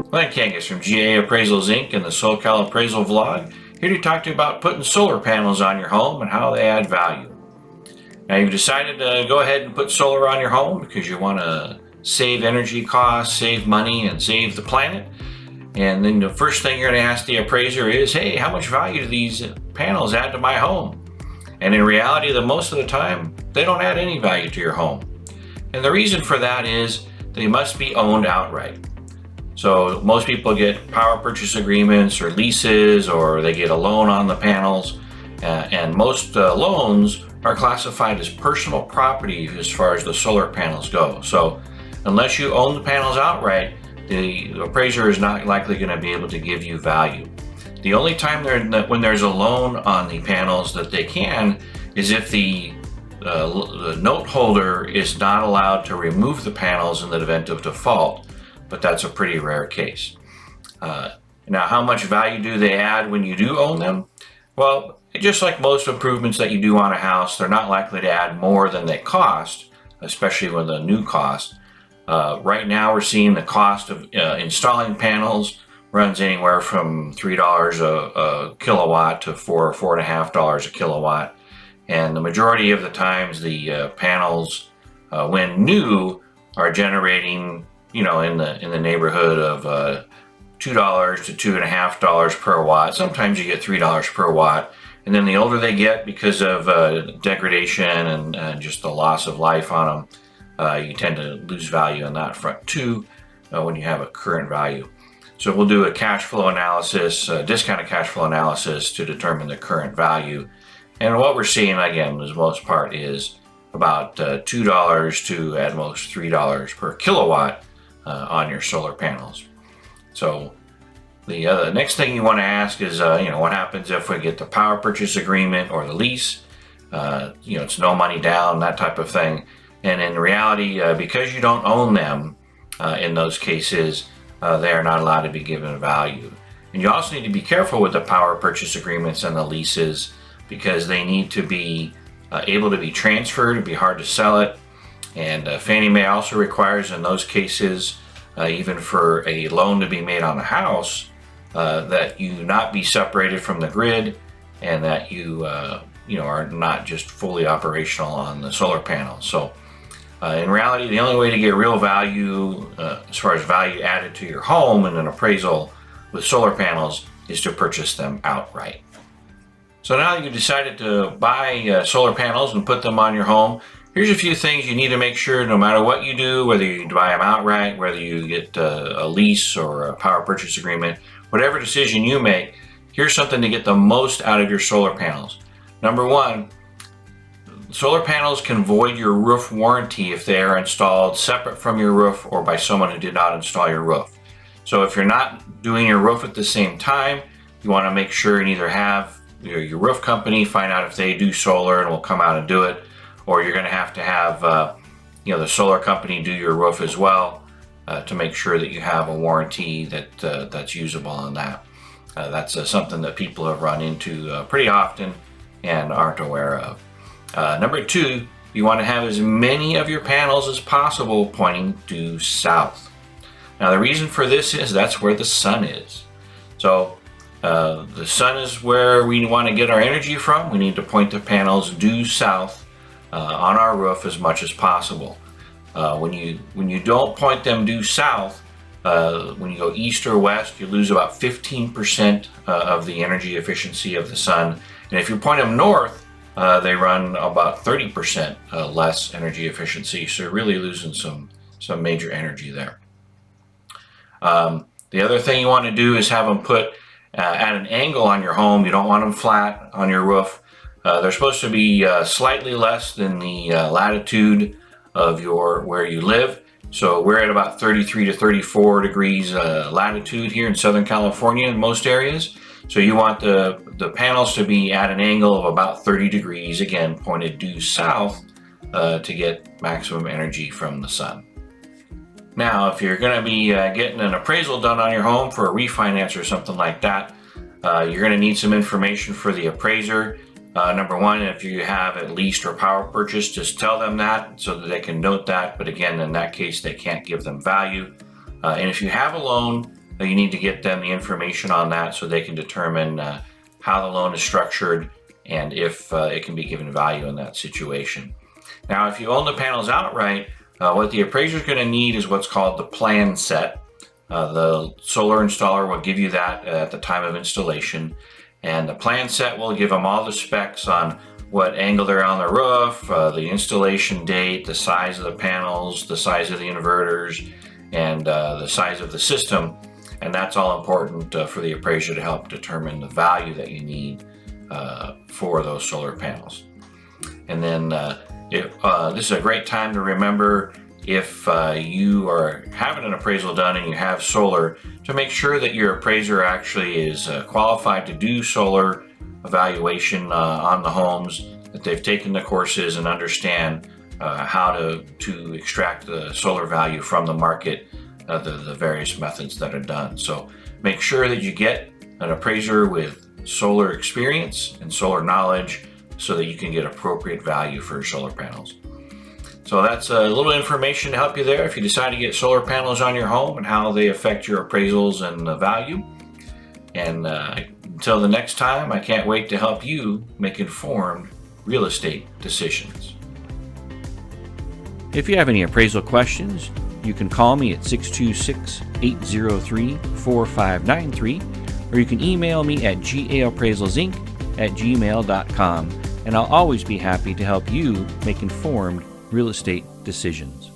Glenn Kangas from GA Appraisals Inc. and the SoCal Appraisal vlog, here to talk to you about putting solar panels on your home and how they add value. Now you've decided to go ahead and put solar on your home because you want to save energy costs, save money, and save the planet. And then the first thing you're going to ask the appraiser is, hey, how much value do these panels add to my home? And in reality, most of the time, they don't add any value to your home. And the reason for that is they must be owned outright. So most people get power purchase agreements or leases, or they get a loan on the panels. And most loans are classified as personal property as far as the solar panels go. So unless you own the panels outright, the appraiser is not likely going to be able to give you value. The only time when there's a loan on the panels that they can is if the note holder is not allowed to remove the panels in the event of default. But that's a pretty rare case. Now, how much value do they add when you do own them? Well, just like most improvements that you do on a house, they're not likely to add more than they cost, especially with a new cost. Right now, we're seeing the cost of installing panels runs anywhere from $3 a kilowatt to $4.5 a kilowatt. And the majority of the times, the panels, when new, are generating in the neighborhood of $2 to $2.50 per watt. Sometimes you get $3 per watt. And then the older they get, because of degradation and just the loss of life on them, you tend to lose value on that front too when you have a current value. So we'll do a cash flow analysis, discounted cash flow analysis to determine the current value. And what we're seeing, again, for the most part, is about $2 to at most $3 per kilowatt on your solar panels. So the next thing you want to ask is, what happens if we get the power purchase agreement or the lease? It's no money down, that type of thing. And in reality, because you don't own them, in those cases, they are not allowed to be given value. And you also need to be careful with the power purchase agreements and the leases because they need to be able to be transferred. It'd be hard to sell it. And Fannie Mae also requires in those cases, even for a loan to be made on the house, that you not be separated from the grid and that you are not just fully operational on the solar panels. So in reality, the only way to get real value as far as value added to your home in an appraisal with solar panels is to purchase them outright. So now that you've decided to buy solar panels and put them on your home, here's a few things you need to make sure no matter what you do, whether you buy them outright, whether you get a lease or a power purchase agreement, whatever decision you make, here's something to get the most out of your solar panels. Number one, solar panels can void your roof warranty if they are installed separate from your roof or by someone who did not install your roof. So if you're not doing your roof at the same time, you want to make sure and either have your roof company find out if they do solar and will come out and do it, or you're going to have the solar company do your roof as well to make sure that you have a warranty that's usable on that. That's something that people have run into pretty often and aren't aware of. Number two, you want to have as many of your panels as possible pointing due south. Now the reason for this is that's where the sun is. So the sun is where we want to get our energy from. We need to point the panels due south on our roof as much as possible. When you don't point them due south, when you go east or west, you lose about 15% of the energy efficiency of the sun. And if you point them north, they run about 30% less energy efficiency. So you're really losing some major energy there. The other thing you want to do is have them put at an angle on your home. You don't want them flat on your roof. They're supposed to be slightly less than the latitude of where you live. So we're at about 33 to 34 degrees latitude here in Southern California in most areas. So you want the panels to be at an angle of about 30 degrees, again, pointed due south to get maximum energy from the sun. Now, if you're going to be getting an appraisal done on your home for a refinance or something like that, you're going to need some information for the appraiser. Number one, if you have at least or power purchase, just tell them that so that they can note that. But again, in that case, they can't give them value. And if you have a loan, you need to get them the information on that so they can determine how the loan is structured and if it can be given value in that situation. Now, if you own the panels outright, what the appraiser is going to need is what's called the plan set. The solar installer will give you that at the time of installation, and the plan set will give them all the specs on what angle they're on the roof, the installation date, the size of the panels, the size of the inverters, and the size of the system. And that's all important for the appraiser to help determine the value that you need for those solar panels. And then this is a great time to remember, if you are having an appraisal done and you have solar, to make sure that your appraiser actually is qualified to do solar evaluation on the homes, that they've taken the courses and understand how to extract the solar value from the market, the various methods that are done. So make sure that you get an appraiser with solar experience and solar knowledge so that you can get appropriate value for your solar panels. So that's a little information to help you there if you decide to get solar panels on your home and how they affect your appraisals and the value. And until the next time, I can't wait to help you make informed real estate decisions. If you have any appraisal questions, you can call me at 626-803-4593, or you can email me at galappraisalsinc@gmail.com, and I'll always be happy to help you make informed real estate decisions.